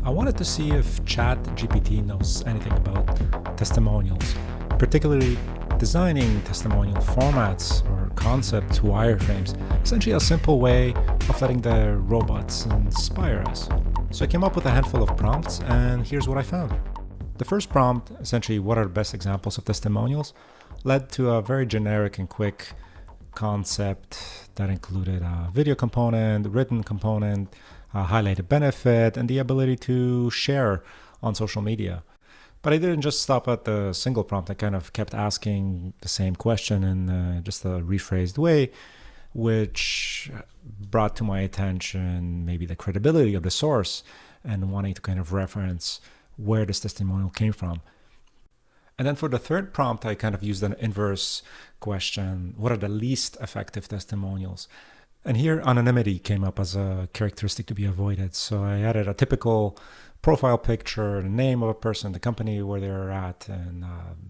I wanted to see if ChatGPT knows anything about testimonials, particularly designing testimonial formats or concepts, wireframes, essentially a simple way of letting the robots inspire us. So I came up with a handful of prompts, and here's what I found. The first prompt, essentially what are the best examples of testimonials, led to a very generic and quick concept that included a video component, written component, a highlighted benefit, and the ability to share on social media. But I didn't just stop at the single prompt. I kind of kept asking the same question in just a rephrased way, which brought to my attention maybe the credibility of the source and wanting to kind of reference where this testimonial came from. And then for the third prompt, I kind of used an inverse question. What are the least effective testimonials? And here anonymity came up as a characteristic to be avoided. So I added a typical profile picture, the name of a person, the company where they're at, and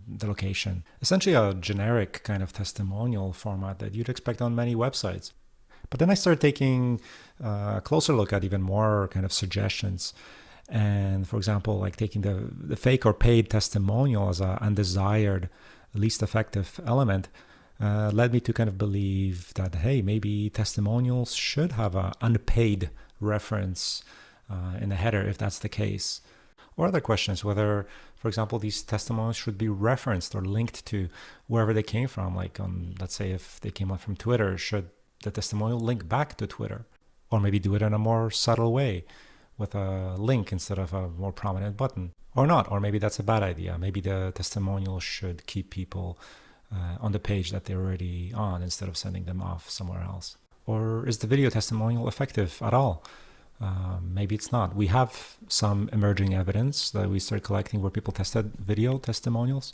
the location. Essentially a generic kind of testimonial format that you'd expect on many websites. But then I started taking a closer look at even more kind of suggestions. And for example, like taking the fake or paid testimonial as an undesired, least effective element led me to kind of believe that, hey, maybe testimonials should have an unpaid reference in the header if that's the case. Or other questions, whether, for example, these testimonials should be referenced or linked to wherever they came from. Like on, let's say if they came out from Twitter, should the testimonial link back to Twitter? Or maybe do it in a more subtle way with a link instead of a more prominent button, or not, or maybe that's a bad idea. Maybe the testimonial should keep people on the page that they're already on instead of sending them off somewhere else. Or is the video testimonial effective at all? Maybe it's not. We have some emerging evidence that we started collecting where people tested video testimonials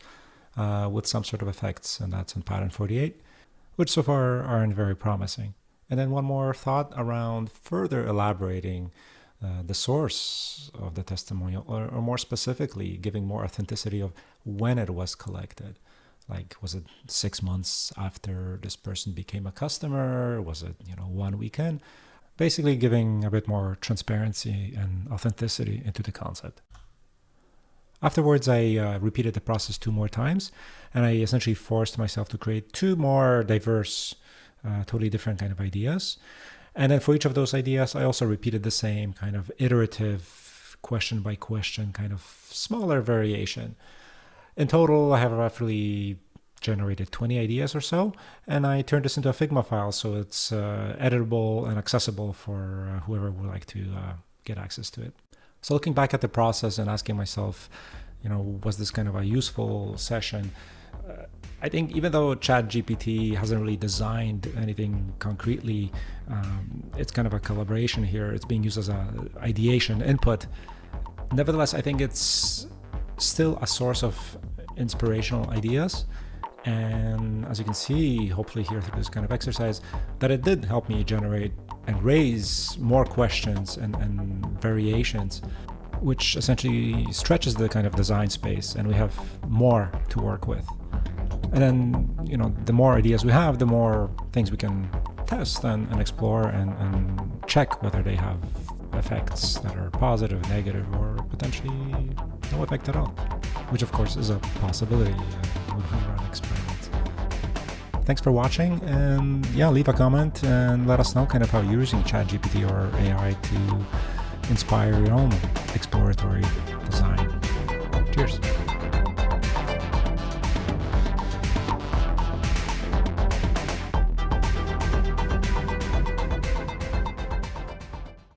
with some sort of effects, and that's in pattern 48, which so far aren't very promising. And then one more thought around further elaborating the source of the testimonial, or more specifically, giving more authenticity of when it was collected. Like, was it 6 months after this person became a customer? Was it, one weekend? Basically giving a bit more transparency and authenticity into the concept. Afterwards, I repeated the process 2 more times, and I essentially forced myself to create 2 more diverse, totally different kind of ideas. And then for each of those ideas, I also repeated the same kind of iterative, question by question, kind of smaller variation. In total, I have roughly generated 20 ideas or so, and I turned this into a Figma file, so it's editable and accessible for whoever would like to get access to it. So looking back at the process and asking myself, was this kind of a useful session? I think even though ChatGPT hasn't really designed anything concretely, it's kind of a collaboration here. It's being used as an ideation input. Nevertheless, I think it's still a source of inspirational ideas. And as you can see, hopefully here through this kind of exercise, that it did help me generate and raise more questions and variations, which essentially stretches the kind of design space, and we have more to work with. And then, the more ideas we have, the more things we can test and explore and check whether they have effects that are positive, negative, or potentially no effect at all, which of course is a possibility when we run experiments. Thanks for watching, and leave a comment and let us know kind of how you're using ChatGPT or AI to inspire your own exploratory design.